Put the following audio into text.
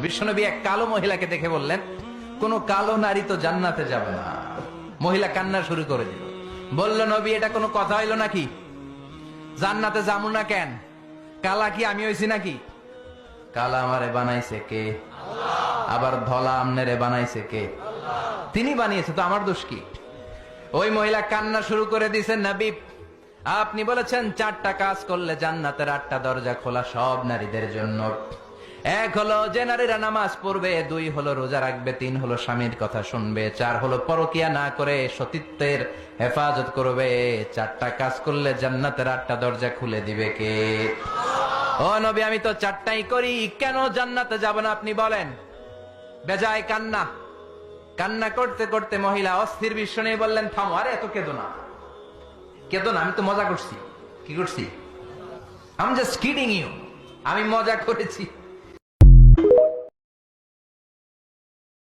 বিশ্বনবী এক কালো মহিলাকে দেখে বললেন, কোন কালো নারী তো জান্নাতে যাবে না। মহিলা কান্না শুরু করে দিল, বলল, নবী এটা কোনো কথা হইল নাকি? জান্নাতে যাবো না কেন? কালা কি আমি হইছি নাকি? কালা আমারে বানাইছে কে? আবার ধলা আমনেরে বানাইছে কে? তিনি বানিয়েছে, তো আমার দোষ কি? ওই মহিলা কান্না শুরু করে দিয়েছেন, নবী আপনি বলেছেন 4টা কাজ করলে জান্নাতের 8টা দরজা খোলা সব নারীদের জন্য। 1 হলো যে নারীরা নামাজ পড়বে, 2 হলো রোজা রাখবে, 3 হলো স্বামীর কথা শুনবে, 4 হলো পরকিয়া না করে সতীত্বের হেফাজত করবে। 4টা কাজ করলে জান্নাতের 8টা দরজা খুলে দিবে কে? ও নবী আমি তো 4টাই করি, কেন জান্নাতে যাব না আপনি বলেন? বেজায় কান্না, কান্না করতে করতে মহিলা অস্থির। বিশ্ব নিয়ে বললেন, থামো, আরে এত কেঁদো না, কেঁদো না, আমি তো মজা করছি। কি করছি? I am just kidding you, আমি মজা করেছি।